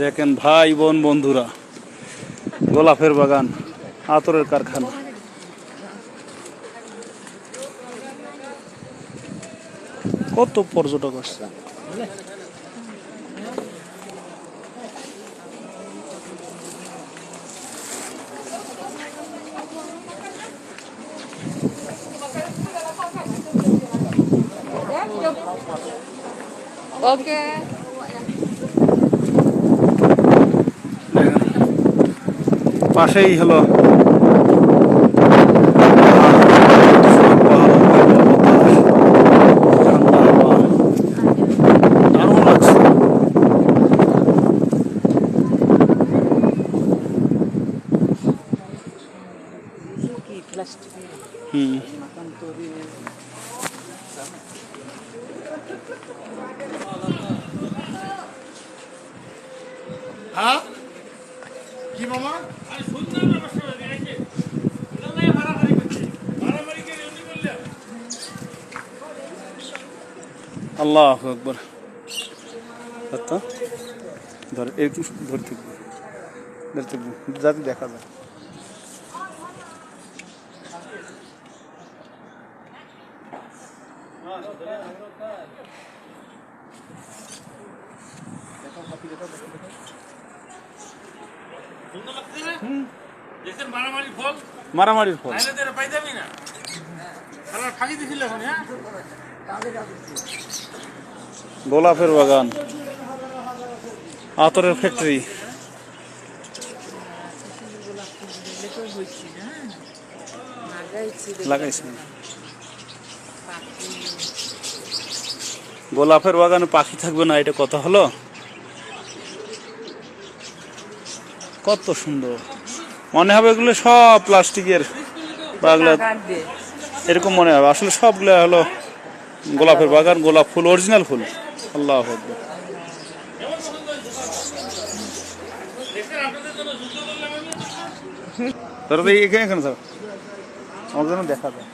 দেখেন ভাই বোন বন্ধুরা, গোলাপের বাগান, আতরের কারখানা। কত পর্যটক আসছে। ওকে পাশেই হলো দারুণ লাগছে। হুম, হ্যাঁ কি মামা আল্লাহ আকবার। আচ্ছা ধর একটু ধরে থাকবো, ধরে থাকবো যাতে দেখা যায়। মারামারির ফল গোলাপের বাগান, আতরের ফ্যাক্টরি। লাগাইছে গোলাপের বাগানে পাখি থাকবে না, এটা কথা হলো? কত সুন্দর মনে হবে এগুলো সব প্লাস্টিকের বাগলা, এরকম মনে হবে। আসলে সবগুলো হলো গোলাপের বাগান, গোলাপ ফুল, অরিজিনাল ফুল। আল্লাহ আকবার। তোর এখানে স্যার আমার জন্য দেখা যায়।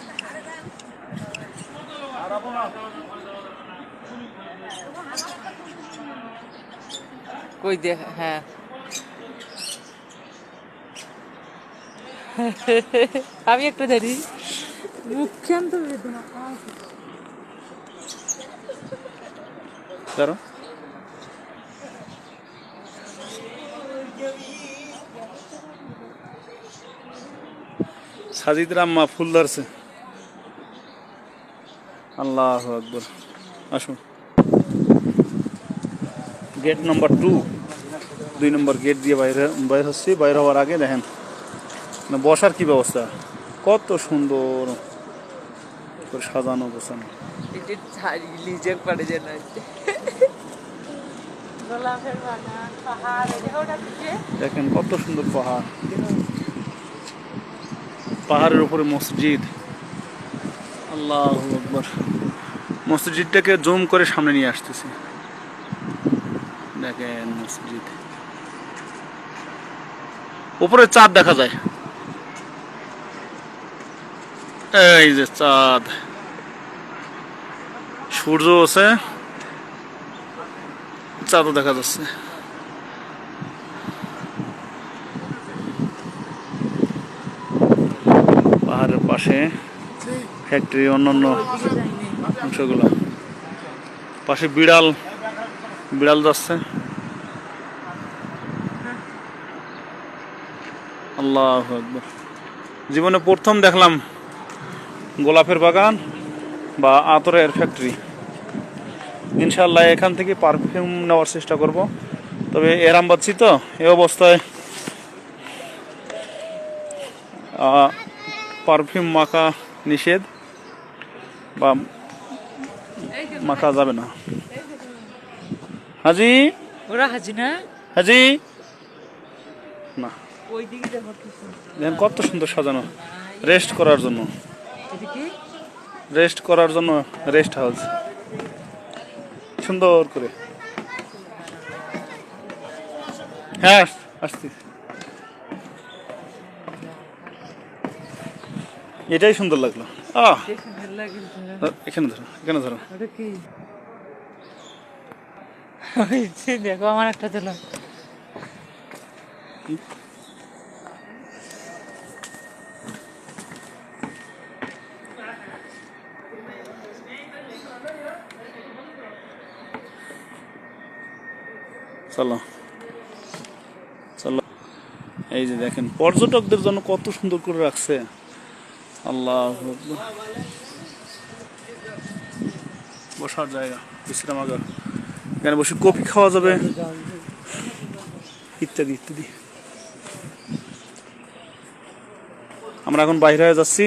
কই দেখ, হ্যাঁ আমি একটু ধরি মুখ্যান তো বেদনা দাঁড়ো, সাজিদ রাম্মা ফুল ধরছে। আল্লাহ আকবার। আসুন, গেট নাম্বার 2, 2 নম্বর গেট দিয়ে বাইরে হচ্ছি। বাইরে হওয়ার আগে দেখেন বসার কি ব্যবস্থা, কত সুন্দর করে সাজানো গোছানো। লিজেক পড়ে যেন গোলাপের বাগান, পাহাড়, দেখেন কত সুন্দর পাহাড়, পাহাড়ের উপরে মসজিদ। আল্লাহু আকবার। মসজিদটাকে জুম করে সামনে নিয়ে আসতেছি, দেখেন মসজিদ, উপরে চাঁদ দেখা যায়। এই যে চাঁদ, সূর্য আছে, চাঁদও দেখা যাচ্ছে। পাহাড়ের পাশে ফ্যাক্টরি, অন্যান্য অংশগুলো। পাশে বিড়াল, বিড়াল যাচ্ছে। আল্লাহু আকবার। জীবনে প্রথম দেখলাম গোলাপের বাগান বা আতরের ফ্যাক্টরি। ইনশাআল্লাহ এখান থেকে পারফিউম নেওয়ার চেষ্টা করব। তবে এরাম পাচ্ছি তো, এই অবস্থায় পারফিউম মাখা নিষেধ, বা মাখা যাবে না। হাজি, ওরা হাজি না, হাজি না। ওই দিকে দেখেন কত সুন্দর সাজানো, রেস্ট করার জন্য, এদিকে রেস্ট করার জন্য রেস্ট হাউস সুন্দর করে। হ্যাঁ আসছি, এটাই সুন্দর লাগলো। এখানে ধরো, এখানে ধরো। দেখো আমার একটা দিল, চলো চলো, এই যে দেখেন পর্যটকদের জন্য কত সুন্দর করে রাখছে। আল্লাহ, বসার জায়গা, বিশ্রামাগার, এখানে বসে কফি খাওয়া যাবে ইত্যাদি ইত্যাদি। আমরা এখন বাইরে হয়ে যাচ্ছি।